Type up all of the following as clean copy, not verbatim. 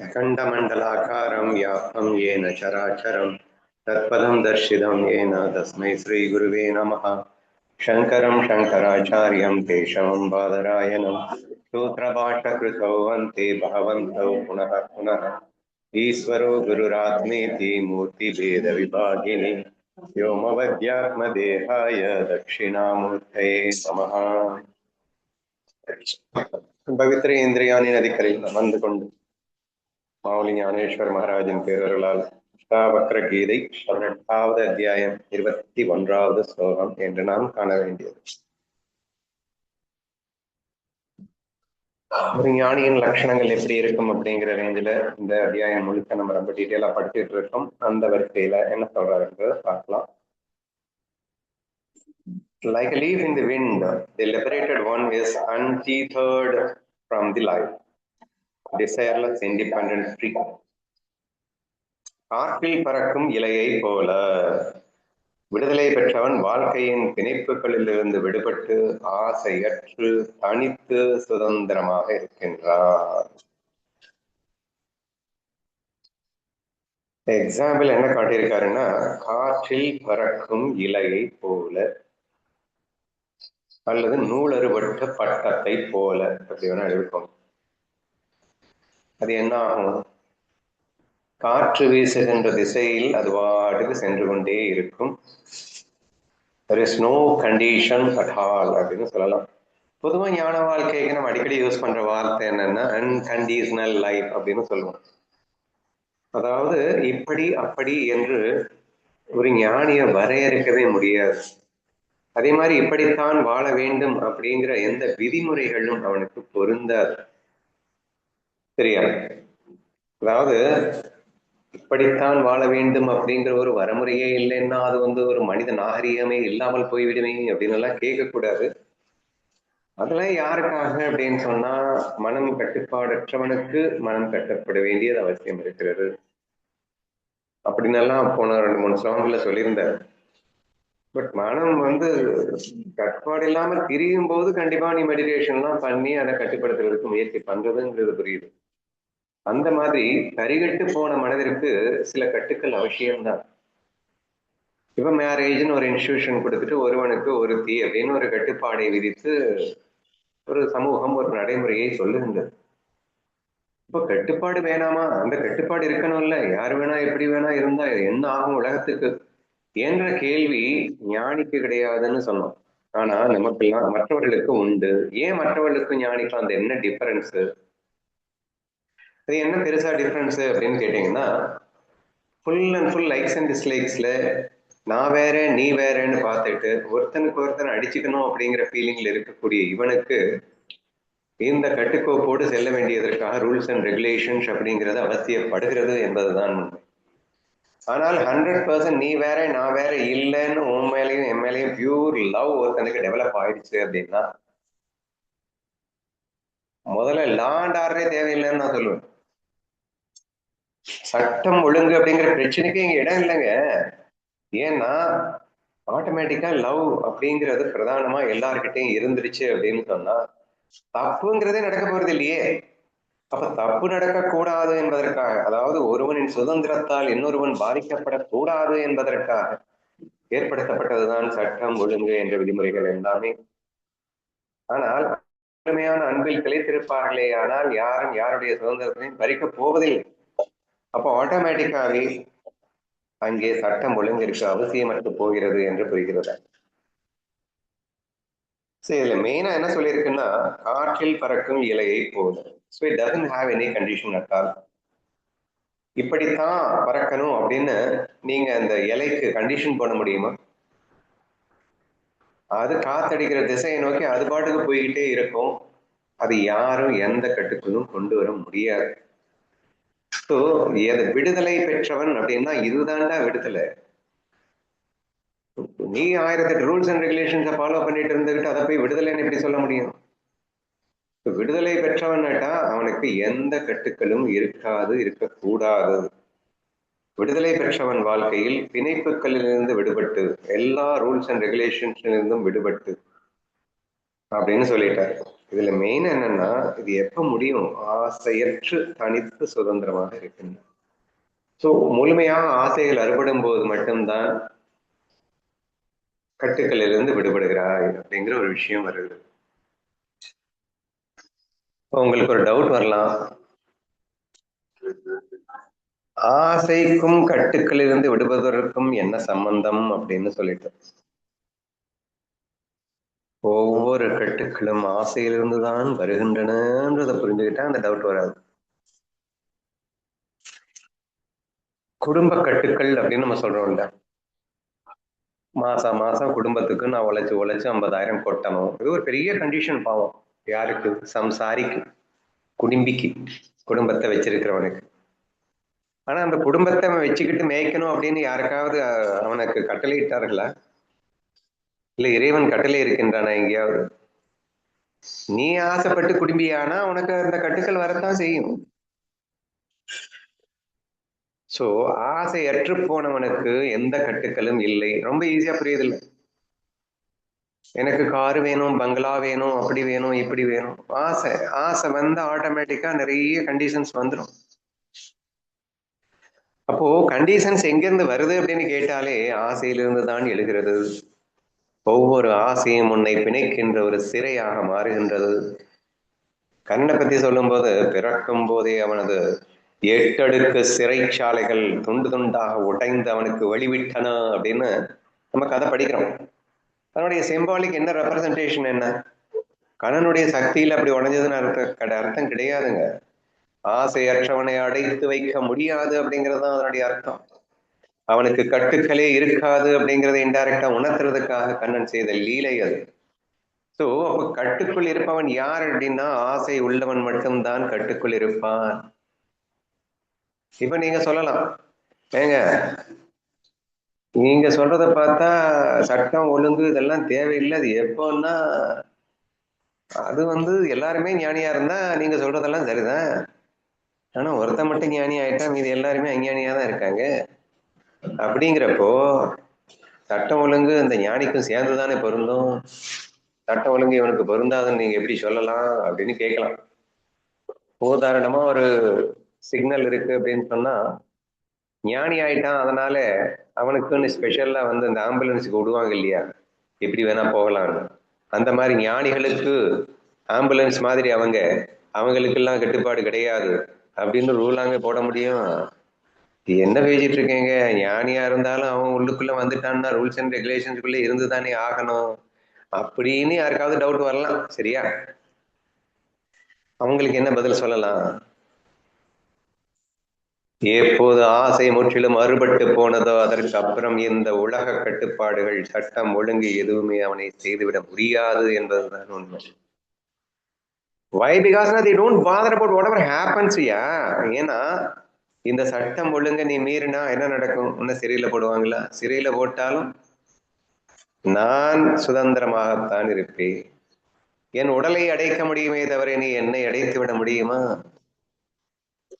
अखण्डमण्डलाकारं व्याप्तं येन चराचरं तत्पदं दर्शितं येन तस्मै श्रीगुरुवे नमः। शङ्करं शङ्कराचार्यं केशवं बादरायणं सूत्रभाष्यकृतौ वन्ते भगवन्तौ पुनः पुनः। ईश्वरो गुरुरात्मेति मूर्तिभेदविभागिने व्योमवद्यात्मदेहाय दक्षिणामूर्तये नमः। पवित्र इंद्रियाणि नदिकरिல் அமர்ந்து கொண்டு மாவுலி ஞானேஸ்வர் மகாராஜின் பேரருளால் அஷ்டாவக்ர கீதை 18வது அத்தியாயம் 21வது ஸ்லோகம் என்று நாம் காண வேண்டியது. ஒரு ஞானியின் லட்சணங்கள் எப்படி இருக்கும் அப்படிங்கிற ரேஞ்சில் இந்த அத்தியாயம் முழுக்க நம்ம ரொம்ப டீட்டெயிலா படிச்சுட்டு இருக்கோம். அந்த வரிசையில என்ன சொல்றாருன்றத பார்க்கலாம். Like a leaf in the wind, the liberated one is untethered from the life, desireless, independent, free. காற்றில் பறக்கும் இலையை போல விடுதலை பெற்றவன் வாழ்க்கையின் பிணைப்புகளிலிருந்து விடுபட்டு ஆசையற்று தனித்து சுதந்திரமாக இருக்கின்றான். எக்ஸாம்பிள் என்ன காட்டியிருக்காருன்னா, காற்றில் பறக்கும் இலையை போல அல்லது நூலறுபட்ட பட்டத்தை போல, அப்படி வேணா இருக்கும். அது என்ன ஆகும்? காற்று வீசுகின்ற திசையில் அது வாட்டுக்கு சென்று கொண்டே இருக்கும். There is no condition at all அப்படின்னு சொல்லலாம். பொதுவாக ஞான வாழ்க்கைக்கு நம்ம அடிக்கடி யூஸ் பண்ற வார்த்தை என்னன்னா அன்கண்டிஷனல் லைஃப் அப்படின்னு சொல்லுவோம். அதாவது இப்படி அப்படி என்று ஒரு ஞானியை வரையறுக்கவே முடியாது. அதே மாதிரி இப்படித்தான் வாழ வேண்டும் அப்படிங்கிற எந்த விதிமுறைகளும் அவனுக்கு பொருந்தாது. சரியா? அதாவது இப்படித்தான் வாழ வேண்டும் அப்படிங்கிற ஒரு வரமுறையே இல்லைன்னா அது ஒரு மனித நாகரிகமே இல்லாமல் போய்விடுமே அப்படின்னு எல்லாம் கேட்கக்கூடாது. அதெல்லாம் யாருக்காக அப்படின்னு சொன்னா, மனம் கட்டுப்பாடற்றவனுக்கு மனம் கட்டப்பட வேண்டியது அவசியம் இருக்கிறது அப்படின்னு எல்லாம் போன 2-3 ஸ்லோகங்கள்ல சொல்லியிருந்தார். பட் மனம் கட்டுப்பாடு இல்லாம திரியும் போது கண்டிப்பா நீ மெடிடேஷன்லாம் பண்ணி அதை கட்டுப்படுத்துறதுக்கு முயற்சி பண்றதுங்கிறது புரியுது. அந்த மாதிரி கரிகட்டு போன மனதிற்கு சில கட்டுக்கள் அவசியம்தான். இப்ப மேரேஜ்னு ஒரு இன்ஸ்டிடியூஷன் கொடுத்துட்டு ஒருவனுக்கு ஒருத்தி அப்படின்னு ஒரு கட்டுப்பாடை விதித்து ஒரு சமூகம் ஒரு நடைமுறையை சொல்லுகின்றது. இப்போ கட்டுப்பாடு வேணாமா? அந்த கட்டுப்பாடு இருக்கணும்ல. யார் வேணா எப்படி வேணா இருந்தா என்ன ஆகும் உலகத்துக்கு என்ற கேள்வி ஞானிக்கு கிடையாதுன்னு சொன்னோம். ஆனா நமக்கெல்லாம் மற்றவர்களுக்கு உண்டு. ஏன் மற்றவர்களுக்கும் ஞானிக்கும் அந்த என்ன டிஃபரன்ஸ்? அது என்ன பெருசா டிஃபரன்ஸ் அப்படின்னு கேட்டீங்கன்னா, full and full likes and டிஸ்லைக்ஸ்ல நான் வேற நீ வேறன்னு பார்த்துட்டு ஒருத்தனுக்கு ஒருத்தன் அடிச்சுக்கணும் அப்படிங்கிற ஃபீலிங்ல இருக்கக்கூடிய இவனுக்கு இந்த கட்டுக்கோப்போடு செல்ல வேண்டியதற்காக ரூல்ஸ் அண்ட் ரெகுலேஷன்ஸ் அப்படிங்கிறது அவசியப்படுகிறது என்பதுதான் உண்மை. ஆனால் 100% நீ வேற நான் வேற இல்லைன்னு உன் மேலையும் என் மேலையும் பியூர் லவ் ஒருத்தனுக்கு டெவலப் ஆயிடுச்சு அப்படின்னா முதல்ல லா அண்ட் ஆர்டரே தேவையில்லைன்னு நான் சொல்லுவேன். சட்டம் ஒழுங்கு அப்படிங்கிற பிரச்சனைக்கு இங்க இடம் இல்லைங்க. ஏன்னா ஆட்டோமேட்டிக்கா லவ் அப்படிங்கிறது பிரதானமா எல்லார்கிட்டையும் இருந்துருச்சு அப்படின்னு சொன்னா தப்புங்கிறதே நடக்க போறது இல்லையே. அப்ப தப்பு நடக்க கூடாது என்பதற்காக, அதாவது ஒருவனின் சுதந்திரத்தால் இன்னொருவன் பாதிக்கப்படக்கூடாது என்பதற்காக ஏற்படுத்தப்பட்டதுதான் சட்டம் ஒழுங்கு என்ற விதிமுறைகள் எல்லாமே. ஆனால் முழுமையான அன்பில் கிளைத்திருப்பார்களே ஆனால் யாரும் யாருடைய சுதந்திரத்தையும் பறிக்க போவதில்லை. அப்போ ஆட்டோமேட்டிக்காவே அங்கே சட்டம் ஒழுங்கிற்கு அவசியமற்று போகிறது என்று புரிகிறது. சரி, இதுல மெயினா என்ன சொல்லியிருக்குன்னா, காற்றில் பறக்கும் இலையை போல. So it doesn't have any condition at all. இப்படித்தான் பறக்கணும் அப்படின்னு நீங்க அந்த இலைக்கு கண்டிஷன் பண்ண முடியுமா? அது காத்தடிக்கிற திசையை நோக்கி அது பாட்டுக்கு போய்கிட்டே இருக்கும். அது யாரும் எந்த கட்டுக்குள்ளும் கொண்டு வர முடியாது. ஸோ விடுதலை பெற்றவன் அப்படின்னா இதுதான்டா விடுதலை. நீ 1008 ரூல்ஸ் அண்ட் ரெகுலேஷன்ஸை ஃபாலோ பண்ணிட்டு இருந்துகிட்டு அதை போய் விடுதலைன்னு எப்படி சொல்ல முடியும்? விடுதலை பெற்றவன்ட்டா அவனுக்கு எந்த கட்டுக்களும் இருக்காது, இருக்கக்கூடாது. விடுதலை பெற்றவன் வாழ்க்கையில் பிணைப்புகளிலிருந்து விடுபட்டு எல்லா ரூல்ஸ் அண்ட் ரெகுலேஷன்ஸ்லிருந்தும் விடுபட்டு அப்படின்னு சொல்லிட்டார். இதுல மெயின் என்னன்னா, இது எப்ப முடியும்? ஆசையற்று தனித்து சுதந்திரமாக இருக்கின்ற. சோ முழுமையாக ஆசைகள் அறுபடும் போது மட்டும்தான் கட்டுக்களிலிருந்து விடுபடுகிறாய் அப்படிங்கிற ஒரு விஷயம் வருது. உங்களுக்கு ஒரு டவுட் வரலாம், ஆசைக்கும் கட்டுக்களிலிருந்து விடுபடுவதற்கும் என்ன சம்பந்தம் அப்படின்னு சொல்லிட்டு. ஒவ்வொரு கட்டுக்களும் ஆசையிலிருந்து தான் வருகின்றனன்றதை புரிஞ்சுக்கிட்டா அந்த டவுட் வராது. குடும்ப கட்டுக்கள் அப்படின்னு நம்ம சொல்றோம்ல, மாசம் மாசம் குடும்பத்துக்கு நான் உழைச்சு உழைச்சு 50,000 கொட்டணும். இது ஒரு பெரிய கண்டிஷன் பாவம். யாருக்கு? சம்சாரிக்கு, குடும்பிக்கு, குடும்பத்தை வச்சிருக்கிறவனுக்கு. ஆனா அந்த குடும்பத்தை அவன் வச்சுக்கிட்டு மேய்க்கணும் அப்படின்னு யாருக்காவது அவனுக்கு கட்டளை இட்டார்களா? இல்ல இறைவன் கட்டளை இருக்கின்றானா எங்கேயாவது? நீ ஆசைப்பட்டு குடும்பியானா உனக்கு அந்த கட்டுக்கள் வரத்தான் செய்யும். சோ ஆசையற்று போனவனுக்கு எந்த கட்டுக்களும் இல்லை. ரொம்ப ஈஸியா புரியுது இல்ல? எனக்கு காரு வேணும், பங்களா வேணும், அப்படி வேணும், இப்படி வேணும். ஆசை ஆசை வந்து ஆட்டோமேட்டிக்கா நிறைய கண்டிஷன்ஸ் வந்துடும். அப்போ கண்டிஷன்ஸ் எங்கிருந்து வருது அப்படின்னு கேட்டாலே ஆசையிலிருந்து தான் எழுகிறது. ஒவ்வொரு ஆசையும் உன்னை பிணைக்கின்ற ஒரு சிறையாக மாறுகின்றது. கண்ணை பத்தி சொல்லும் போது, பிறக்கும் போதே அவனது 8 அடுக்கு சிறைச்சாலைகள் துண்டு துண்டாக உடைந்து அவனுக்கு வழிவிட்டன அப்படின்னு நம்ம கதை படிக்கிறோம். அதனுடைய சிம்பாலிக் என்ன ரெப்ரசன்டேஷன் என்ன? கண்ணனுடைய சக்தியில் அப்படி உடைஞ்சதுன்னு அர்த்தம் கிடையாதுங்க. ஆசையற்றவனை அடைத்து வைக்க முடியாது அப்படிங்கிறது தான் அதனுடைய அர்த்தம். அவனுக்கு கட்டுக்களே இருக்காது அப்படிங்கிறத இன்டைரக்டா உணர்த்துறதுக்காக கண்ணன் செய்த லீலை அது. சோ அப்ப கட்டுக்குள் இருப்பவன் யார் அப்படின்னா, ஆசை உள்ளவன் மட்டும்தான் கட்டுக்குள் இருப்பான். இப்ப நீங்க சொல்லலாம், ஏங்க நீங்க சொல்றத பார்த்தா சட்டம் ஒழுங்கு இதெல்லாம் தேவையில்லை, அது எப்போன்னா அது வந்து எல்லாருமே ஞானியா இருந்தா நீங்க சொல்றதெல்லாம் சரிதான். ஆனா ஒருத்த மட்டும் ஞானி ஆயிட்டா மீது எல்லாருமே அஞ்ஞானியா தான் இருக்காங்க. அப்படிங்கிறப்போ சட்டம் ஒழுங்கு அந்த ஞானிக்கும் சேர்ந்துதானே பொருந்தும். சட்டம் ஒழுங்கு இவனுக்கு பொருந்தாதுன்னு நீங்க எப்படி சொல்லலாம் அப்படின்னு கேட்கலாம். உதாரணமா ஒரு சிக்னல் இருக்கு அப்படின்னு சொன்னா, ஞானி ஆயிட்டான் அதனால அவனுக்குன்னு ஸ்பெஷலா வந்து இந்த ஆம்புலன்ஸுக்கு விடுவாங்க இல்லையா, எப்படி வேணா போகலாம்னு. அந்த மாதிரி ஞானிகளுக்கு ஆம்புலன்ஸ் மாதிரி அவங்களுக்கெல்லாம் கட்டுப்பாடு கிடையாது அப்படின்னு ரூலாங்க போட முடியும்? என்ன பேசிட்டு இருக்கீங்க? ஞானியா இருந்தாலும் அவன் உள்ளுக்குள்ள வந்துட்டான்னா ரூல்ஸ் அண்ட் ரெகுலேஷன்ஸ்குள்ள இருந்துதானே ஆகணும் அப்படின்னு யாருக்காவது டவுட் வரலாம். சரியா? அவங்களுக்கு என்ன பதில் சொல்லலாம்? எப்போது ஆசை முற்றிலும் அறுபட்டு போனதோ அதற்கு அப்புறம் இந்த உலக கட்டுப்பாடுகள், சட்டம் ஒழுங்கு எதுவுமே அவனை செய்துவிட முடியாது என்பதுதான் உண்மை. Why? Because they don't bother about whatever happens. ஏன்னா இந்த சட்டம் ஒழுங்க நீ மீறினா என்ன நடக்கும்? உன்னை சிறையில போடுவாங்களா? சிறையில போட்டாலும் நான் சுதந்திரமாகத்தான் இருப்பேன். என் உடலை அடைக்க முடியுமே தவிர நீ என்னை அடைத்து விட முடியுமா?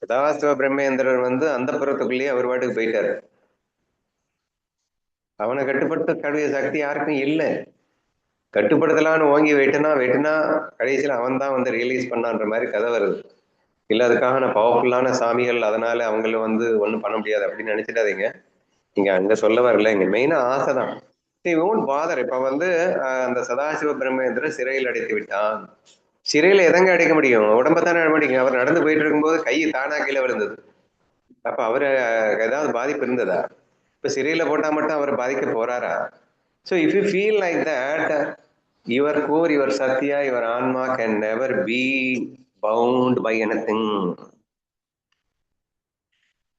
சதாசிவ பிரம்மேந்திரர் வந்து அந்த புறத்துக்குள்ளேயே அவர் பாட்டுக்கு போயிட்டாரு. அவனை கட்டுப்பட்டு கடைய சக்தி யாருக்கும் இல்லை. கட்டுப்படுத்தலான்னு ஓங்கி வெட்டினா கடைசியில் அவன் தான் வந்து ரியலைஸ் பண்ணான்ற மாதிரி கதை வருது. இல்லை அதுக்காக நான் பவர்ஃபுல்லான சாமிகள் அதனால அவங்கள வந்து ஒன்றும் பண்ண முடியாது அப்படின்னு நினைச்சிடாதீங்க. இங்க அங்க சொல்ல வரல, இங்க மெயினா ஆசை தான். பாதர் இப்ப வந்து அந்த சதாசிவ பிரம்மேந்திரர் சிறையில் அடைத்து விட்டான். சிறையில எதங்க அடைக்க முடியும்? உடம்பத்தானே முடியும். அவர் நடந்து போயிட்டு இருக்கும்போது கை தானா கீழே விழுந்தது. அப்ப அவரு ஏதாவது பாதிப்பு இருந்ததா? இப்ப சிறையில போட்டா மட்டும் அவர் பாதிக்க போறாரா? So if you feel like that, your core, your satya, your anma can never be bound by anything.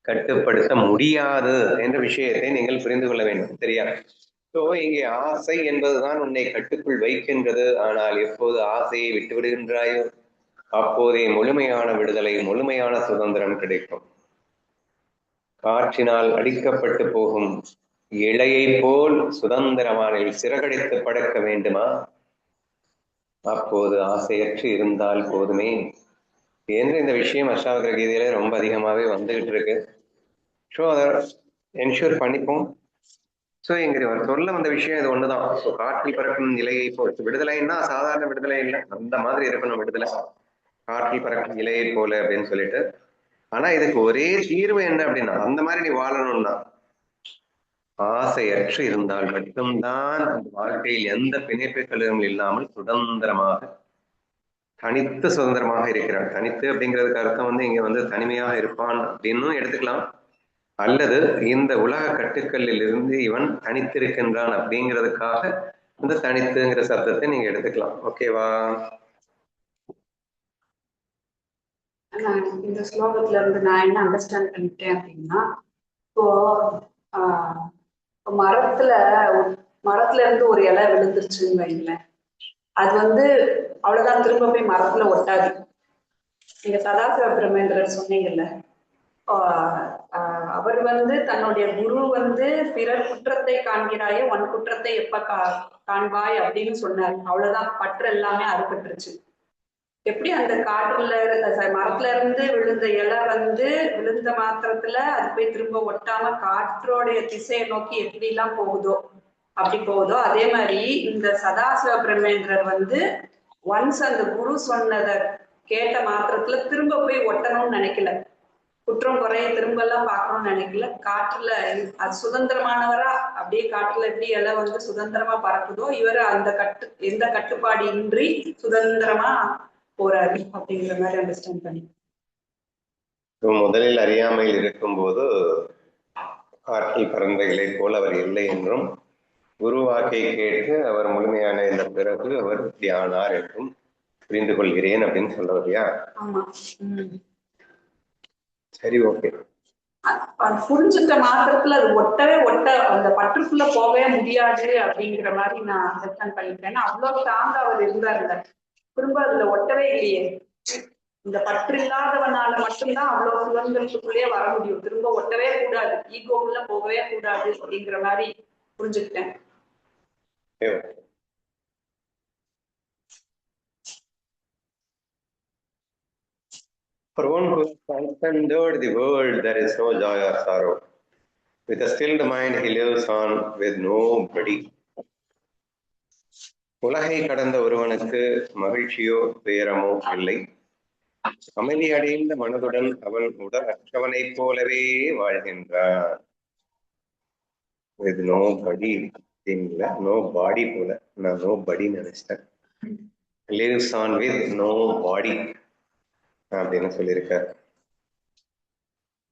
கட்டுப்படுத்த முடியாது என்ற விஷயத்தை நீங்கள் புரிந்து கொள்ள வேண்டும். சரியா? ஸோ இங்கே ஆசை என்பதுதான் உன்னை கட்டுக்குள் வைக்கின்றது. ஆனால் எப்போது ஆசையை விட்டு விடுகின்றாயோ அப்போதே முழுமையான விடுதலை, முழுமையான சுதந்திரம் கிடைக்கும். காற்றினால் அடிக்கப்பட்டு போகும் இழையை போல் சுதந்திரமானில் சிறகடித்து படக்க வேண்டுமா? அப்போது ஆசையற்று இருந்தால் போதுமே என்று இந்த விஷயம் அஷ்டாவகர கீதையில ரொம்ப அதிகமாகவே வந்துகிட்டு இருக்கு. ஸோ அதை என்ஷூர் பண்ணிப்போம். சோ இங்க சொல்ல வந்த விஷயம் இது ஒண்ணுதான். ஸோ காற்றில் பறக்கும் நிலையை போல் விடுதலைன்னா சாதாரண விடுதலை இல்லை, அந்த மாதிரி இருக்கணும் விடுதலை. காற்றில் பறக்கும் நிலையை போல அப்படின்னு சொல்லிட்டு. ஆனா இதுக்கு ஒரே தீர்வு என்ன அப்படின்னா, அந்த மாதிரி நீ வாழணும்னா ஆசையற்று இருந்தால் மட்டும்தான் அந்த வாழ்க்கையில் எந்த பிணைப்புகளும் இல்லாமல் சுதந்திரமாக தனித்து சுதந்திரமாக இருக்கிறான். தனித்து அப்படிங்கிறதுக்கு அர்த்தம் வந்து இங்க வந்து தனிமையாக இருப்பான் அப்படின்னும் எடுத்துக்கலாம், அல்லது இந்த உலக கட்டுக்களில் இருந்து இவன் தனித்திருக்கின்றான் அப்படிங்கிறதுக்காக இந்த தனித்துங்கிற சப்தத்தை நீங்க எடுத்துக்கலாம். ஓகேவா? இந்த ஸ்லோகத்துல இருந்து நான் என்ன அண்டர்ஸ்டாண்ட் பண்ணிட்டேன் அப்படின்னா, இப்போ மரத்துல இருந்து ஒரு இலை விழுந்துருச்சுன்னு வைங்களேன், அது வந்து அவ்வளவுதான், திரும்ப போய் மரத்துல ஒட்டாது. நீங்க சதாசிவ பிரமேந்திரர் சொன்னீங்கல்ல, அவர் வந்து தன்னுடைய குரு வந்து பிறர் குற்றத்தை காண்கிறாயே உன் குற்றத்தை எப்ப காண்பாய் அப்படின்னு சொன்னார். அவ்வளவுதான், பற்று எல்லாமே அறுபட்டுருச்சு. எப்படி அந்த காற்றுல மரத்துல இருந்து விழுந்த இலை வந்து விழுந்த மாத்திரத்துல அது போய் திரும்ப ஒட்டாம காற்றோடைய திசையை நோக்கி எப்படி எல்லாம் போகுதோ அப்படி போகுதோ, அதே மாதிரி இந்த சதாசிவ பிரம்மேந்திரர் வந்து ஒன்ஸ் அந்த குரு சொன்னதை கேட்ட மாத்திரத்துல திரும்ப போய் ஒட்டணும்னு நினைக்கல, குற்றம் குறைய திரும்ப எல்லாம் பார்க்கணும்னு நினைக்கல. காற்றுல அது சுதந்திரமானவரா, அப்படியே காற்றுல எப்படி இலை வந்து சுதந்திரமா பறக்குதோ, இவர் அந்த எந்த கட்டுப்பாடு இன்றி சுதந்திரமா போராடி அப்படிங்கிற மாதிரி அண்டர்ஸ்டாண்ட் பண்ணி. முதலில் அறியாமையில் இருக்கும்போது காற்றில் பறந்த இலை போல் அவர் இல்லை என்றும், குரு வாக்கை கேட்டு அவர் முழுமையான இந்த பிறகு அவர் தியானார் என்றும் புரிந்து கொள்கிறேன் அப்படின்னு சொல்றதையா? ஆமா. சரி, ஓகே. புரிஞ்சுட்ட மாத்திரத்துல அது அந்த பற்றுக்குள்ள போகவே முடியாது அப்படிங்கிற மாதிரி நான் அண்டர்ஸ்டாண்ட் பண்ணிட்டேன். அவ்வளவு தாங்க அவர் இருந்தார், திரும்ப அதுல ஒட்டவே இல்லையே. இந்த பற்று இல்லாதவனால மட்டும்தான் அவ்வளவு சுதந்திரத்துக்குள்ளேயே வர முடியும், திரும்ப ஒட்டவே கூடாது, ஈகோக்குள்ள போகவே கூடாது அப்படிங்கிற மாதிரி புரிஞ்சுக்கிட்டேன். For one who has transcended the world, there is no joy or sorrow. With a stilled mind, he lives on with nobody. உலகை கடந்த ஒருவனுக்கு மகிழ்ச்சியோ துயரமோ இல்லை. அமைதி அடைந்த மனதுடன் அவன் உடல் அற்றவனைப் போலவே வாழ்கின்றான். with nobody இல்ல, நோ பாடி போல, நான் நோ படி நினைச்சிட்டேன். lives on with nobody அப்படின்னு சொல்லியிருக்கார்.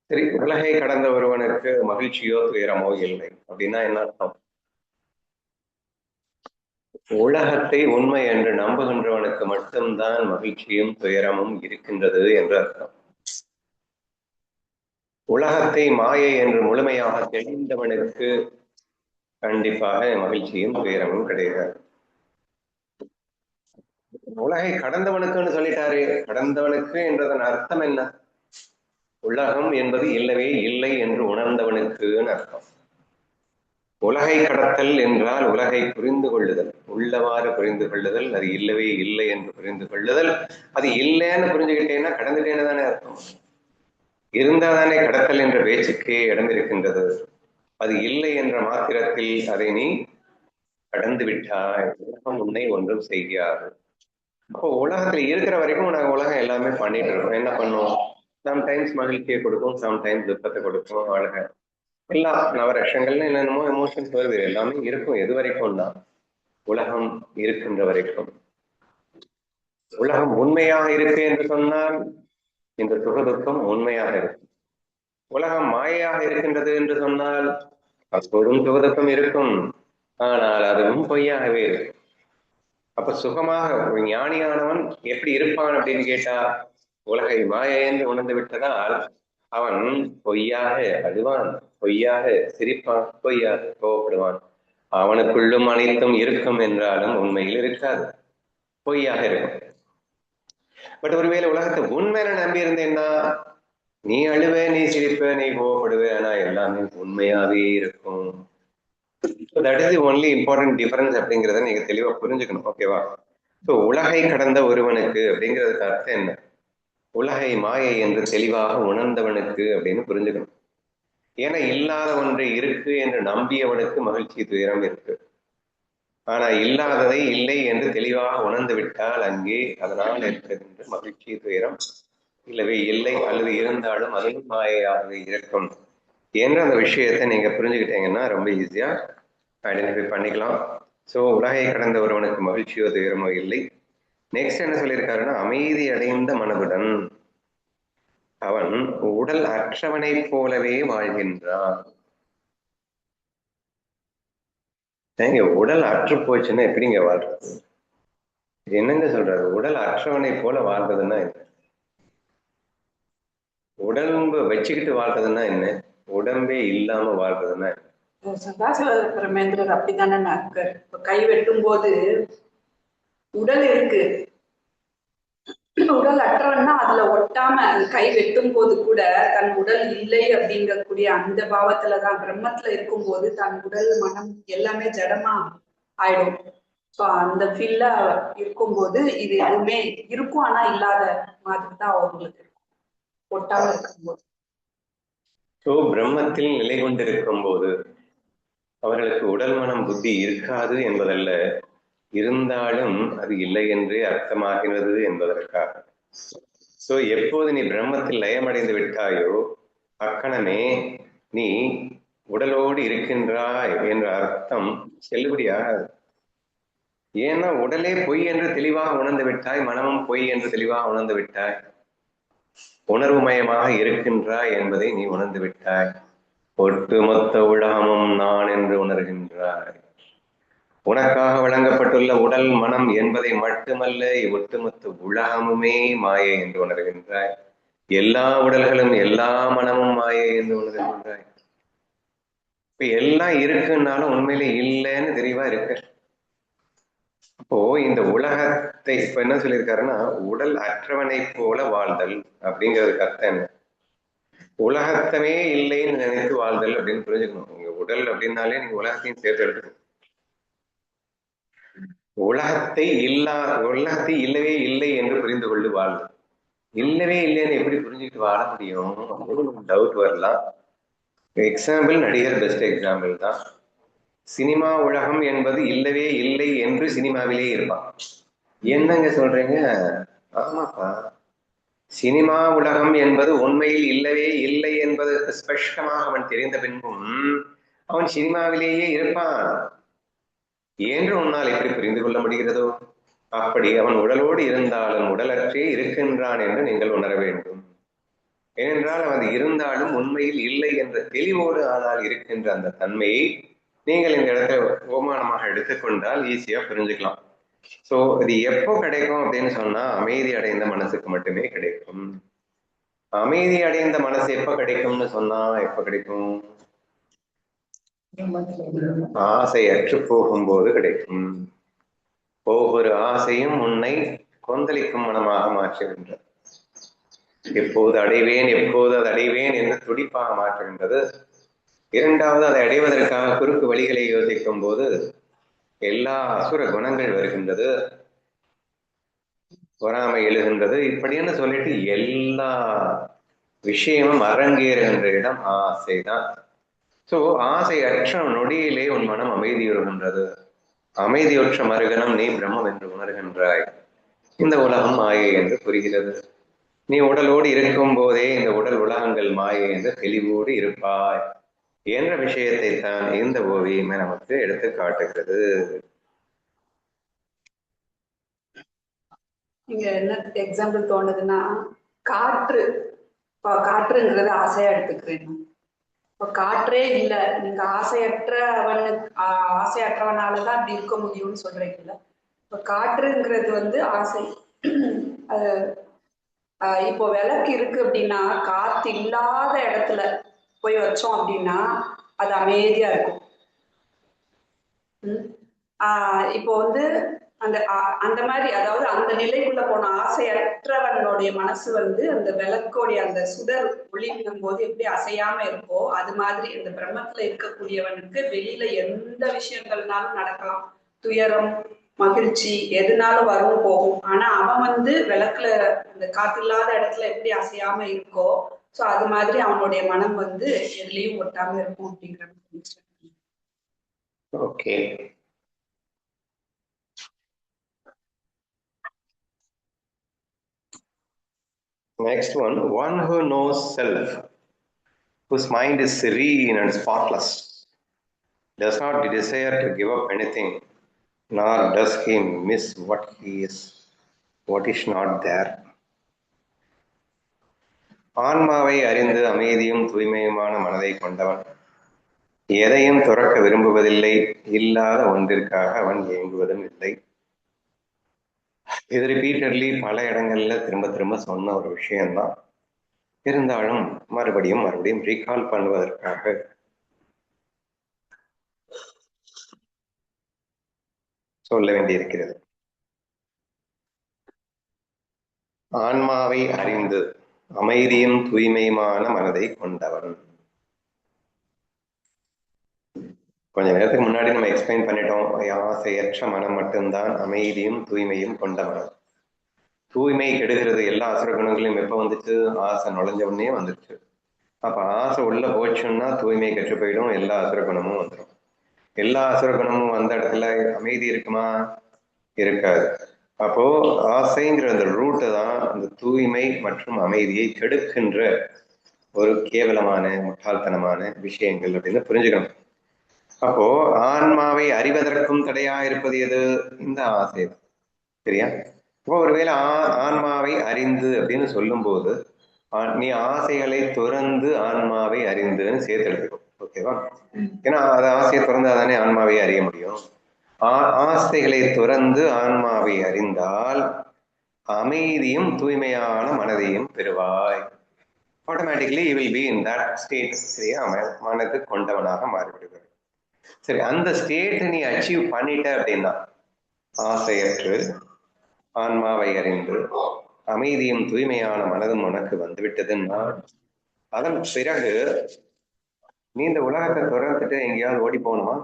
சரி, உலகை கடந்த ஒருவனுக்கு மகிழ்ச்சியோ துயரமோ இல்லை அப்படின்னா என்ன அர்த்தம்? உலகத்தை உண்மை என்று நம்புகின்றவனுக்கு மட்டும்தான் மகிழ்ச்சியும் துயரமும் இருக்கின்றது என்று அர்த்தம். உலகத்தை மாயை என்று முழுமையாக தெளிந்தவனுக்கு கண்டிப்பாக மகிழ்ச்சியும் துயரமும் கிடையாது. உலகை கடந்தவனுக்குன்னு சொல்லிட்டாரு. கடந்தவனுக்கு என்றதன் அர்த்தம் என்ன? உலகம் என்பது இல்லவே இல்லை என்று உணர்ந்தவனுக்குன்னு அர்த்தம். உலகை கடத்தல் என்றால் உலகை புரிந்து கொள்ளுதல், உள்ளவாறு புரிந்து கொள்ளுதல், அது இல்லவே இல்லை என்று புரிந்து கொள்ளுதல். அது இல்லைன்னு புரிஞ்சுக்கிட்டேன்னா கடந்துட்டேன்னு தானே அர்த்தம். இருந்தாதானே கடத்தல் என்ற பேச்சுக்கே இடம் இருக்கின்றது. அது இல்லை என்ற மாத்திரத்தில் அதை நீ கடந்து விட்டாய், உலகம் உன்னை ஒன்றும் செய்யாது. அப்போ உலகத்துல இருக்கிற வரைக்கும் நாங்க உலகம் எல்லாமே பண்ணிட்டு இருக்கோம். என்ன பண்ணுவோம்? சம்டைம்ஸ் மகிழ்ச்சியை கொடுக்கும், சம்டைம்ஸ் துக்கத்தை கொடுக்கும். அழக எல்லா நவரஷங்கள்னு என்னென்னமோ எமோஷன்ஸ் வருது, எல்லாமே இருக்கும். எது வரைக்கும் தான் உலகம் இருக்கின்ற வரைக்கும். உலகம் உண்மையாக இருக்கு என்று சொன்னால் இந்த சுகதுக்கம் உண்மையாக இருக்கும். உலகம் மாயையாக இருக்கின்றது என்று சொன்னால் அப்போதும் சுகதுக்கம் இருக்கும், ஆனால் அதுவும் பொய்யாகவே இருக்கும். அப்ப சுகமாக ஒரு ஞானியானவன் எப்படி இருப்பான் அப்படின்னு கேட்டா, உலகை மாயை என்று உணர்ந்து விட்டதால் அவன் பொய்யாக அழுவான், பொய்யாக சிரிப்பான், பொய்யாக கோவப்படுவான். அவனுக்குள்ளும் அனைத்தும் இருக்கும் என்றாலும் உண்மையில் இருக்காது, பொய்யாக இருக்கும். பட் ஒருவேளை உலகத்தை உண்மையில நம்பி இருந்தேன்னா, நீ அழுவ, நீ சிரிப்ப, நீ கோவப்படுவ, ஆனா எல்லாமே உண்மையாவே இருக்கும். That is the only important difference அப்படிங்கிறத நீங்க தெளிவா புரிஞ்சுக்கணும். ஓகேவா? ஸோ உலகை கடந்த ஒருவனுக்கு அப்படிங்கிறதுக்கு அர்த்தம் என்ன? உலகை மாயை என்று தெளிவாக உணர்ந்தவனுக்கு அப்படின்னு புரிஞ்சுக்கணும். ஏன்னா இல்லாத ஒன்று இருக்கு என்று நம்பியவனுக்கு மகிழ்ச்சி துயரம் இருக்கு. ஆனா இல்லாததை இல்லை என்று தெளிவாக உணர்ந்து விட்டால் அங்கே அதனால் ஏற்படுகின்ற மகிழ்ச்சி துயரம் இல்லவே இல்லை, அல்லது இருந்தாலும் அதுவும் மாயையாகவே இருக்கும் என்ற அந்த விஷயத்தை நீங்க புரிஞ்சுக்கிட்டீங்கன்னா ரொம்ப ஈஸியா ஐடென்டிஃபை பண்ணிக்கலாம். ஸோ உலகை கடந்த ஒருவனுக்கு மகிழ்ச்சியோ துயரமோ இல்லை. நெக்ஸ்ட் என்ன சொல்லியிருக்காருன்னா, அமைதி அடைந்த மனதுடன் அவன் உடல் அற்றவனை போலவே வாழ்கின்றான். உடல் அற்று போச்சுன்னா எப்படிங்க வாழ்றது? என்னங்க சொல்றாரு? உடல் அற்றவனை போல வாழ்றதுன்னா என்ன? உடம்பு வச்சுக்கிட்டு வாழ்றதுன்னா என்ன? உடம்பே இல்லாம வாழ்றதுன்னா என்ன? பிரமேந்திரர் அப்படித்தானே இருக்காரு. கை வெட்டும் போது உடல் இருக்கு, உடல் அற்றவன்னா அதுல ஒட்டாம கை வெட்டும் போது கூட தன் உடல் இல்லை அப்படிங்கக்கூடிய அந்த பாவத்துலதான் பிரம்மத்துல இருக்கும் போது தன் உடல் மனம் எல்லாமே ஜடமா ஆயிடும். ஸோ அந்த ஃபீல்ல இருக்கும்போது இது எதுவுமே இருக்கும் ஆனா இல்லாத மாதிரி தான் அவங்களுக்கு ஒட்டாம இருக்கும்போது. ஸோ பிரம்மத்தில் நிலை கொண்டிருக்கும் போது அவர்களுக்கு உடல் மனம் புத்தி இருக்காது என்பதல்ல, இருந்தாலும் அது இல்லை என்றே அர்த்தமாகிறது என்பதற்காக. ஸோ எப்போது நீ பிரம்மத்தில் லயமடைந்து விட்டாயோ அக்கணமே நீ உடலோடு இருக்கின்றாய் என்ற அர்த்தம் செல்லுபடியாகாது. ஏன்னா உடலே பொய் என்று தெளிவாக உணர்ந்து விட்டாய், மனமும் பொய் என்று தெளிவாக உணர்ந்து விட்டாய், உணர்வுமயமாக இருக்கின்றாய் என்பதை நீ உணர்ந்து விட்டாய். ஒட்டுமொத்த உலகமும் நான் என்று உணர்கின்றாய். உனக்காக வழங்கப்பட்டுள்ள உடல் மனம் என்பதை மட்டுமல்ல, ஒட்டுமொத்த உலகமுமே மாயை என்று உணர்கின்றாய். எல்லா உடல்களும் எல்லா மனமும் மாயை என்று உணர்கின்றாய். இப்ப எல்லாம் இருக்குன்னாலும் உண்மையிலே இல்லைன்னு தெளிவா இருக்கு. அப்போ இந்த உலகத்தை இப்ப என்ன சொல்லியிருக்காருன்னா, உடல் அற்றவனை போல வாழ்தல் அப்படிங்கிறதுக்கு அர்த்தம் என்ன? உலகத்தமே இல்லைன்னு நினைத்து வாழ்தல் அப்படின்னு புரிஞ்சுக்கணும். நீங்க உடல் அப்படின்னாலே நீங்க உலகத்தையும் சேர்த்து எடுக்கணும். உலகத்தை இல்லவே இல்லை என்று புரிந்து கொண்டு வாழ்தல். இல்லவே இல்லைன்னு எப்படி புரிஞ்சுக்கிட்டு வாழ முடியும் அப்படின்னு டவுட் வரலாம். எக்ஸாம்பிள் நடிகர் பெஸ்ட் எக்ஸாம்பிள் தான். சினிமா உலகம் என்பது இல்லவே இல்லை என்று சினிமாவிலே இருப்பான். என்னங்க சொல்றீங்க? ஆமாப்பா, சினிமா உலகம் என்பது உண்மையில் இல்லவே இல்லை என்பது ஸ்பஷ்டமாக அவன் தெரிந்த பின்பும் அவன் சினிமாவிலேயே இருப்பான் என்று உன்னால் எப்படி புரிந்து கொள்ள முடிகிறதோ அப்படி அவன் உடலோடு இருந்தாலும் உடலற்றே இருக்கின்றான் என்று நீங்கள் உணர வேண்டும். ஏனென்றால் அவன் இருந்தாலும் உண்மையில் இல்லை என்ற தெளிவோடு ஆனால் இருக்கின்ற அந்த தன்மையை நீங்கள் இந்த இடத்துல ஓமானமாக எடுத்துக்கொண்டால் ஈஸியா புரிஞ்சுக்கலாம். சோ இது எப்போ கிடைக்கும் அப்படின்னு சொன்னா, அமைதி அடைந்த மனசுக்கு மட்டுமே கிடைக்கும். அமைதி அடைந்த மனசு எப்ப கிடைக்கும்னு சொன்னா எப்ப கிடைக்கும்? ஆசை அற்று போகும்போது கிடைக்கும். ஒவ்வொரு ஆசையும் உன்னை கொந்தளிக்கும் மனமாக மாற்றுகின்றது. எப்போது அடைவேன் எப்போது அதை அடைவேன் என்று துடிப்பாக மாற்றுகின்றது. இரண்டாவது, அதை அடைவதற்காக குறுக்கு வழிகளை யோசிக்கும் போது எல்லா அசுர குணங்கள் வருகின்றது, பொறாமை எழுகின்றது. இப்படின்னு சொல்லிட்டு எல்லா விஷயமும் அரங்கேறுகின்ற இடம் ஆசைதான். சோ ஆசை அற்ற நொடியிலே உன் மனம் அமைதியுறுகின்றது. அமைதியுற்ற மறுகணம் நீ பிரம்மம் என்று உணர்கின்றாய். இந்த உலகம் மாயை என்று புரிகிறது. நீ உடலோடு இருக்கும் போதே இந்த உடல் உலகங்கள் மாயை என்று தெளிவோடு இருப்பாய் என்ற விஷயத்தை தான் இந்த ஓவியமே நமக்கு எடுத்து காட்டுகிறது. இங்க என்ன எக்ஸாம்பிள் தோணுதுன்னா, காற்றுங்கிறது ஆசையா எடுத்துக்கிறேன். இப்ப காற்றே இல்லை, நீங்க ஆசையற்றவனாலதான் அப்படி இருக்க முடியும்னு சொல்றீங்கல்ல. இப்ப காற்றுங்கிறது வந்து ஆசை. இப்போ விளக்கு இருக்கு அப்படின்னா, காத்து இல்லாத இடத்துல போய் வச்சோம் அப்படின்னா அது அமைதியா இருக்கும். இப்போ வந்து அந்த மாதிரி, அதாவது அந்த நிலைக்குள்ள போன ஆசையற்றவனுடைய மனசு வந்து அந்த விளக்கோடைய அந்த சுடர் ஒளிவிடும் போது எப்படி அசையாம இருக்கோ, அது மாதிரி இந்த பிரம்மத்துல இருக்கக்கூடியவனுக்கு வெளியில எந்த விஷயங்கள்னாலும் நடக்கலாம், துயரம் மகிழ்ச்சி எதுனாலும் வரும் போகும். ஆனா அவன் வந்து விளக்குல அந்த காத்து இல்லாத இடத்துல எப்படி அசையாம இருக்கோ, சோ அது மாதிரி அவனுடைய மனம் வந்து எதுலயும் ஒட்டாம இருக்கும் அப்படிங்கிற okay. Next one who knows self, whose mind is serene and spotless, does not desire to give up anything, nor does he miss what is not there. ஆன்மாவை அறிந்து அமைதியும் தூய்மையுமான மனதை கொண்டவன் எதையும் துறக்க விரும்புவதில்லை, இல்லாத ஒன்றிற்காக அவன் இயங்குவதும் இல்லை. இது ரிப்பீட்டட்லி பல இடங்கள்ல திரும்ப திரும்ப சொன்ன ஒரு விஷயம்தான். இருந்தாலும் மறுபடியும் ரீகால் பண்ணுவதற்காக சொல்ல வேண்டியிருக்கிறது. ஆன்மாவை அறிந்து அமைதியும் தூய்மையுமான மனதை கொண்டவன். கொஞ்ச நேரத்துக்கு முன்னாடி நம்ம எக்ஸ்பிளைன் பண்ணிட்டோம். ஆசையற்ற மனம் மட்டும்தான் அமைதியும் தூய்மையும் கொண்ட மனம். தூய்மை கெடுகிறது. எல்லா அசுர குணங்களையும் எப்ப வந்துச்சு? ஆசை நுழைஞ்ச உடனே வந்துருச்சு. அப்ப ஆசை உள்ள போச்சுன்னா தூய்மை கெட்டு போயிடும், எல்லா அசுர குணமும் வந்துடும். எல்லா அசுர குணமும் வந்த இடத்துல அமைதி இருக்குமா? இருக்காது. அப்போ ஆசைங்கிற அந்த ரூட்டை தான் அந்த தூய்மை மற்றும் அமைதியை கெடுக்கின்ற ஒரு கேவலமான முட்டாள்தனமான விஷயங்கள் அப்படின்னு புரிஞ்சுக்கணும். அப்போ ஆன்மாவை அறிவதற்கும் தடையா இருப்பது எது? இந்த ஆசை தான். சரியா? இப்போ ஒருவேளை ஆன்மாவை அறிந்து அப்படின்னு சொல்லும் போது நீ ஆசைகளை துறந்து ஆன்மாவை அறிந்துன்னு சேர்த்து எடுத்துக்கும். ஓகேவா? ஏன்னா அது ஆசையை துறந்தாதானே ஆன்மாவை அறிய முடியும். ஆசைகளை துறந்து ஆன்மாவை அறிந்தால் அமைதியும் தூய்மையான மனதையும் பெறுவாய். Automatically you will be in that state. சரியா? மனது கொண்டவனாக மாறிவிடுவார். சரி, அந்த ஸ்டேட்டை நீ அச்சீவ் பண்ணிட்ட அப்படின்னா, ஆசையற்று ஆன்மாவை அறிந்து அமைதியும் தூய்மையான மனதும் உனக்கு வந்துவிட்டதுன்னா, அதன் பிறகு நீ இந்த உலகத்தை துறந்துட்டு எங்கேயாவது ஓடி போகணுமா?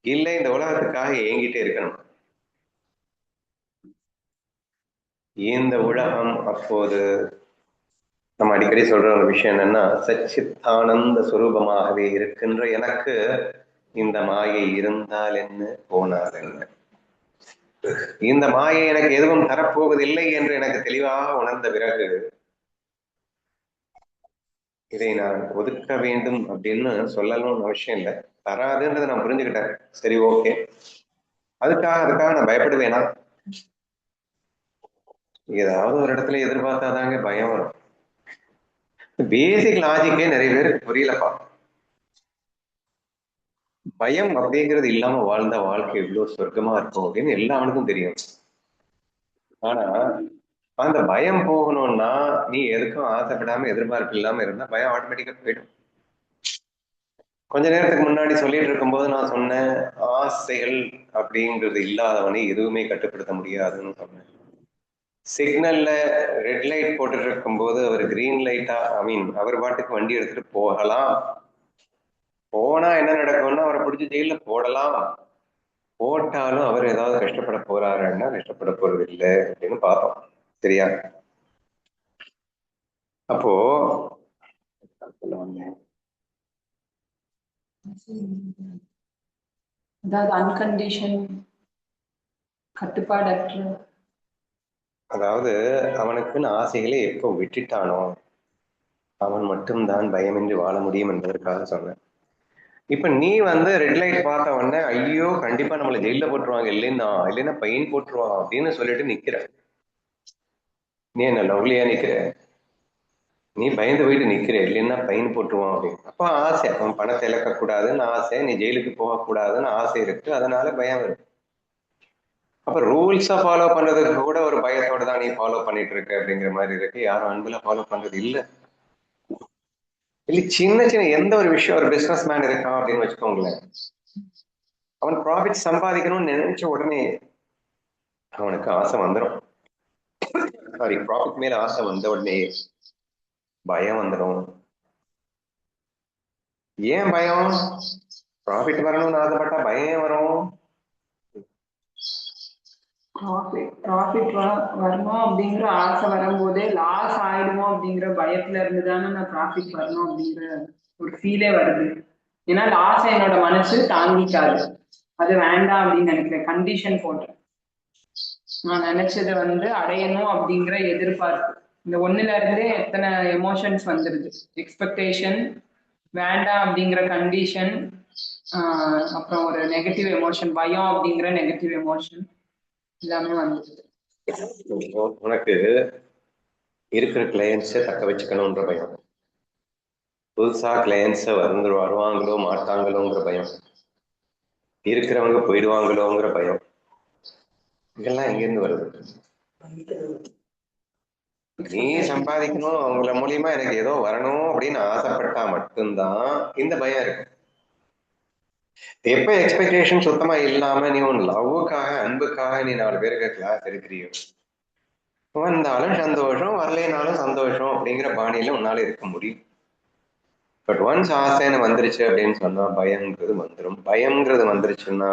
இல்லை, இந்த உலகத்துக்காக ஏங்கிட்டே இருக்கணும். இந்த உலகம் அப்போது நம்ம அடிக்கடி சொல்ற ஒரு விஷயம் என்னன்னா, சச்சித்தானந்த சுரூபமாகவே இருக்கின்ற எனக்கு இந்த மாயை இருந்தால் என்ன, போனால் என்ன, இந்த மாயை எனக்கு எதுவும் தரப்போவதில்லை என்று எனக்கு தெளிவாக உணர்ந்த பிறகு இதை நான் ஒதுக்க வேண்டும் அப்படின்னு சொல்லணும்னு அவசியம் இல்லை. தராதுன்றதை நான் புரிஞ்சுக்கிட்டேன். சரி, ஓகே. அதுக்காக நான் பயப்படுவேனா? ஏதாவது ஒரு இடத்துல எதிர்பார்த்தாதாங்க பயம் வரும். பேசிக் லாஜிக்கே நிறைய பேருக்கு புரியலப்பா. பயம் அப்படிங்கிறது இல்லாம வாழ்ந்த வாழ்க்கை எவ்வளவு சொர்க்கமா இருக்கும் அப்படின்னு எல்லாருக்கும் தெரியும். ஆனா அந்த பயம் போகணும்னா நீ எதுக்கும் ஆசைப்படாம எதிர்பார்ப்பு இல்லாம இருந்தா பயம் ஆட்டோமேட்டிக்கா போயிடும். கொஞ்ச நேரத்துக்கு முன்னாடி சொல்லிட்டு இருக்கும்போது நான் சொன்னேன், ஆசைகள் அப்படிங்கிறது இல்லாதவனை எதுவுமே கட்டுப்படுத்த முடியாதுன்னு சொன்னேன். சிக்னல்ல ரெட் லைட் போட்டுட்டு இருக்கும்போது அவர் கிரீன் லைட்டா அவர் பாட்டுக்கு வண்டி எடுத்துட்டு போகலாம். போனா என்ன நடக்கும்னா அவரை பிடிச்சி ஜெயில போடலாம். போட்டாலும் அவர் ஏதாவது கஷ்டப்பட போறாருன்னா கஷ்டப்பட போறது இல்லை அப்படின்னு பார்த்தோம். சரியா? அப்போ அதாவது அன்கண்டிஷன், கட்டுப்பாடற்ற, அதாவது அவனுக்குன்னு ஆசைகளை எப்போ விட்டுட்டானோ அவன் மட்டும்தான் பயமின்றி வாழ முடியும் என்பதற்காக சொன்னேன். இப்ப நீ ரெட் லைட் பார்த்த உடனே ஐயோ கண்டிப்பா நம்மளை ஜெயில போட்டுருவாங்க, இல்லைன்னா பையன் போட்டுருவான் அப்படின்னு சொல்லிட்டு நிக்கிற. நீ என்ன லவ்லியா நிக்கிற? நீ பயந்து போயிட்டு நிக்கிற, இல்லைன்னா பையன் போட்டுருவான் அப்படின்னு. அப்ப ஆசை, அவன் பணத்தை இழக்கக்கூடாதுன்னு ஆசை, நீ ஜெயிலுக்கு போகக்கூடாதுன்னு ஆசை இருக்கு, அதனால பயம் இருக்கு. அப்ப ரூல்ஸை ஃபாலோ பண்றதுக்கு கூட ஒரு பயத்தோட தான் நீ ஃபாலோ பண்ணிட்டு இருக்க அப்படிங்கிற மாதிரி இருக்கு. யாரும் அன்புல ஃபாலோ பண்றது இல்ல. சின்ன எந்த ஒரு விஷயம், ஒரு பிசினஸ் மேன் இருக்கான் அப்படின்னு வச்சுக்கோங்களேன், அவன் ப்ராஃபிட் சம்பாதிக்கணும்னு நினைச்ச உடனே அவனுக்கு ஆசை வந்துடும். சாரி, ப்ராஃபிட் மேல ஆசை வந்த உடனே பயம் வந்துடும். ஏன் பயம்? ப்ராஃபிட் வரணும்னு ஆசைப்பட்டா பயம் வரும். ப்ராஃபிட் வரணும் அப்படிங்கிற ஆசை வரும்போதே லாஸ் ஆயிடுமோ அப்படிங்கிற பயத்துல இருந்து தானே நான் ப்ராஃபிட் வரணும் அப்படிங்கிற ஒரு ஃபீலே வருது. ஏன்னா லாஸ் என்னோட மனசு தாங்கிக்காது, அது வேண்டாம் அப்படின்னு நினைக்கிறேன், கண்டிஷன் போட்டேன். நான் நினைச்சதை வந்து அடையணும் அப்படிங்கிற எதிர்பார்ப்பு, இந்த ஒண்ணுல இருந்தே எத்தனை எமோஷன்ஸ் வந்துருது. எக்ஸ்பெக்டேஷன், வேண்டாம் அப்படிங்கிற கண்டிஷன், அப்புறம் ஒரு நெகட்டிவ் எமோஷன், பயம் அப்படிங்கிற நெகட்டிவ் எமோஷன் எல்லாமே வந்துருது. உனக்கு இருக்கிற கிளையன்ஸை தக்க வச்சுக்கணுன்ற பயம், புதுசா கிளையன்ஸை வருவாங்களோ மாட்டாங்களோங்கிற பயம், இருக்கிறவங்க போயிடுவாங்களோங்கிற பயம், இதெல்லாம் எங்கிருந்து வருது? நீ சம்பாதிக்கணும், அவங்கள மூலியமா எனக்கு ஏதோ வரணும் அப்படின்னு ஆசைப்பட்டா மட்டும்தான் இந்த பயம் இருக்கு. எப்ப எக்ஸ்பெக்டேஷன் சுத்தமா இல்லாம நீ உன் லவ்வுக்காக அன்புக்காக நீ 4 பேருக்கு கிளாஸ் எடுக்கிறியோ, வந்தாலும் சந்தோஷம், வரலைனாலும் சந்தோஷம் அப்படிங்கிற பாணியில உன்னால இருக்க முடியும். பட் ஒன்ஸ் ஆசைன்னு வந்துருச்சு அப்படின்னு சொன்னா பயம்ங்கிறது வந்துடும். பயம்ங்கிறது வந்துருச்சுன்னா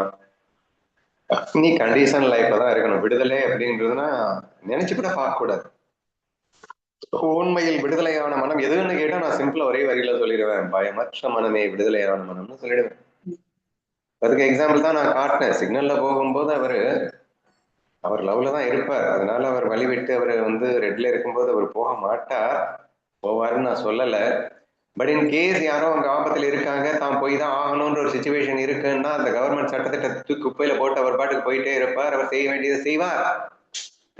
நீ கண்டிஷன் லைஃப்ல தான் இருக்கணும். விடுதலை அப்படின்றதுன்னா நினைச்சு கூட பார்க்க கூடாது. உண்மையில் விடுதலையான மனம் எதுன்னு கேட்டா நான் சிம்பிளா ஒரே வரியில சொல்லிடுவேன், பயமற்ற மனமே விடுதலையான மனம்னு சொல்லிடுவேன். அதுக்கு எக்ஸாம்பிள் தான் நான் காட்டினேன். சிக்னல்ல போகும்போது அவர் லவ்ல தான் இருப்பார், அதனால அவர் வழி விட்டு அவர் வந்து ரெட்ல இருக்கும்போது அவர் போக மாட்டார், போவாருன்னு நான் சொல்லல. பட் இன் கேஸ் யாரோ அவங்க ஆபத்துல இருக்காங்க, தான் போய் தான் ஆகணும்ன்ற ஒரு சுச்சுவேஷன் இருக்குன்னா அந்த கவர்மெண்ட் சட்டத்திட்ட குப்பையில போட்டு அவர் பாட்டுக்கு போயிட்டே இருப்பார். அவர் செய்ய வேண்டியதை செய்வார்,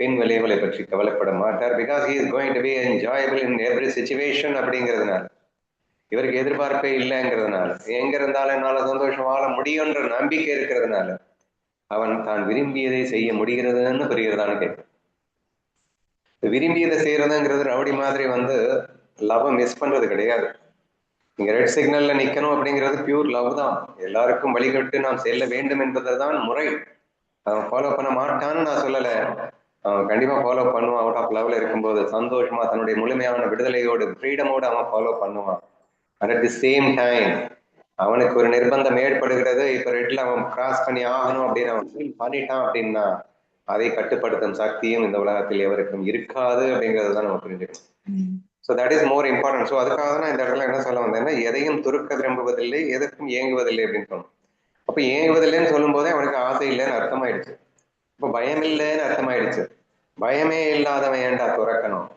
பெண் விளைவுகளை பற்றி கவலைப்பட மாட்டார். Because he is going to be enjoyable in every situation அப்படிங்கிறதுனால, இவருக்கு எதிர்பார்ப்பே இல்லைங்கிறதுனால, எங்க இருந்தாலும் என்னால சந்தோஷம் வாழ முடியும்ன்ற நம்பிக்கை இருக்கிறதுனால அவன் தான் விரும்பியதை செய்ய முடிகிறதுன்னு புரிகிறதான்னு கேட்கும். விரும்பியதை செய்யறதுங்கிறது ரவுடி மாதிரி வந்து லவ் மிஸ் பண்றது கிடையாது. இங்க ரெட் சிக்னல்ல நிக்கணும் அப்படிங்கிறது பியூர் லவ் தான். எல்லாருக்கும் வழிகட்டு நாம் செல்ல வேண்டும் என்பதுதான் முறை. அவன் ஃபாலோ பண்ண மாட்டான்னு நான் சொல்லல, அவன் கண்டிப்பா ஃபாலோ பண்ணுவான். அவுட் ஆஃப் லவ்ல இருக்கும்போது சந்தோஷமா தன்னுடைய முழுமையான விடுதலையோடு ஃப்ரீடமோடு அவன் ஃபாலோ பண்ணுவான். அட் தி சேம் டைம் அவனுக்கு ஒரு நிர்பந்தம் ஏற்படுகிறது, இப்ப ரெட்ல அவன் கிராஸ் பண்ணி ஆகணும் அப்படின்னு அவன் ஃபீல் பண்ணிட்டான் அப்படின்னா அதை கட்டுப்படுத்தும் சக்தியும் இந்த உலகத்தில் எவருக்கும் இருக்காது அப்படிங்கிறது தான் நம்ம புரிஞ்சுக்கணும். So that is more important. So அதுக்காக தான் நான் இந்த இடத்துல என்ன சொல்ல வந்தேன்னா, எதையும் துறக்க விரும்புவதில்லை, எதற்கும் ஏங்குவதில்லை அப்படின்னு சொன்னோம். அப்ப ஏங்குவதில்லைன்னு சொல்லும் போதே அவனுக்கு ஆசை இல்லைன்னு அர்த்தமாயிடுச்சு. இப்ப பயம் இல்லைன்னு அர்த்தமாயிடுச்சு. பயமே இல்லாதவன் ஏன்டா துறக்கணும்?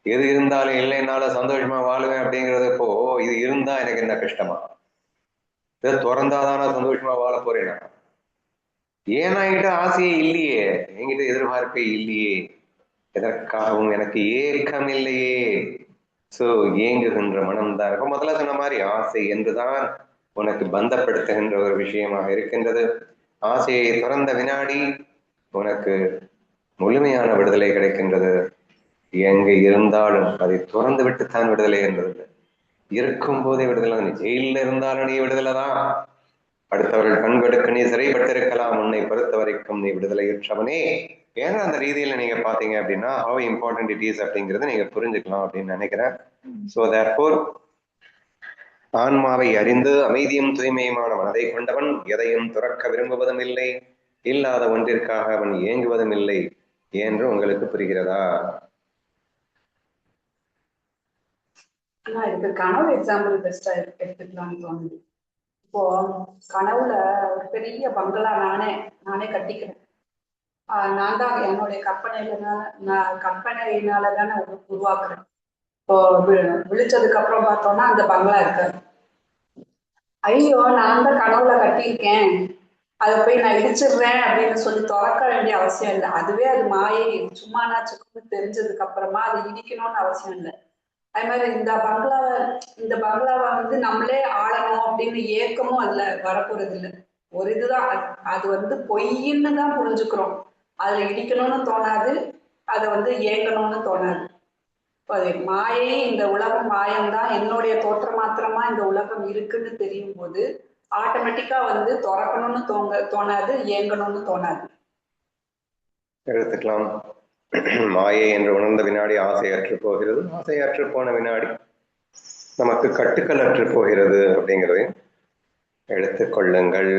எது இருந்தாலும் இல்லைன்னாலும் சந்தோஷமா வாழுவேன் அப்படிங்கிறது. இப்போ இது இருந்தா எனக்கு என்ன கஷ்டமா? இதை திறந்தாதானா சந்தோஷமா வாழ போறேனா? ஏன்னா என்கிட்ட ஆசையே இல்லையே, என்கிட்ட எதிர்பார்ப்பே இல்லையே, எதற்காகவும் எனக்கு ஏக்கம் இல்லையே. சோ ஏங்குகின்ற மனம்தான். இப்ப முதல்ல சொன்ன மாதிரி ஆசை என்றுதான் உனக்கு பந்தப்படுத்துகின்ற ஒரு விஷயமாக இருக்கின்றது. ஆசையை துறந்த வினாடி உனக்கு முழுமையான விடுதலை கிடைக்கின்றது. எங்க இருந்தாலும் அதை துறந்து விட்டுத்தான் விடுதலை என்பது. இருக்கும் போதே விடுதலை. நீ ஜெயில இருந்தாலும் நீ விடுதலை தான். அடுத்தவர்கள் கண்களுக்கு நீ சிறைப்பட்டிருக்கலாம், உன்னை பொறுத்த வரைக்கும் நீ விடுதலையற்றவனே. ஏன்னா அந்த ரீதியில நீங்க பாத்தீங்க அப்படின்னா how important it is அப்படிங்கிறது நீங்க புரிஞ்சுக்கலாம் அப்படின்னு நினைக்கிறேன். ஸோ therefore ஆன்மாவை அறிந்து அமைதியும் தூய்மையுமான மனதை கொண்டவன் எதையும் துறக்க விரும்புவதும் இல்லை, இல்லாத ஒன்றிற்காக அவன் ஏங்குவதும் இல்லை என்று உங்களுக்கு புரிகிறதா? இதுக்கு கனவு எக்ஸாம்பிள் பெஸ்டா எடுத்துக்கலாம்னு தோணுது. இப்போ கனவுல ஒரு பெரிய பங்களா நானே கட்டிக்கிறேன். நான் தான் என்னுடைய கற்பனையினால தானே உருவாக்குறேன். இப்போ விழிச்சதுக்கு அப்புறம் பார்த்தோம்னா அந்த பங்களா இருக்காது. ஐயோ நான் தான் கனவுல கட்டியிருக்கேன், அதை போய் நான் இடிச்சிடுறேன் அப்படின்னு சொல்லி திறக்க வேண்டிய அவசியம் இல்லை. அதுவே அது மாயை சும்மா நாச்சுக்குன்னு தெரிஞ்சதுக்கு அப்புறமா அது இடிக்கணும்னு அவசியம் இல்லை. அது மாதிரி இந்த பங்களாவை வந்து நம்மளே ஆளணும் அப்படின்னு ஏக்கமும் அதுல வரப்போறது இல்லை. ஒரு இதுதான் அது வந்து பொய்ன்னு தான் புரிஞ்சுக்கிறோம். அதுல இடிக்கணும்னு தோணாது, அதை வந்து ஏங்கணும்னு தோணாது. அது மாயை, இந்த உலகம் மாயம்தான், என்னுடைய தோற்ற மாத்திரமா இந்த உலகம் இருக்குன்னு தெரியும் போது ஆட்டோமேட்டிக்கா வந்து திறக்கணும்னு தோணாது, ஏங்கணும்னு தோணாது. எடுத்துக்கலாம். மாயை என்று உணர்ந்த வினாடி ஆசையற்று போகிறது, ஆசையற்று போன வினாடி நமக்கு கட்டுக்கள் அற்று போகிறது அப்படிங்கிறதையும் எடுத்துக்கொள்ளுங்கள்.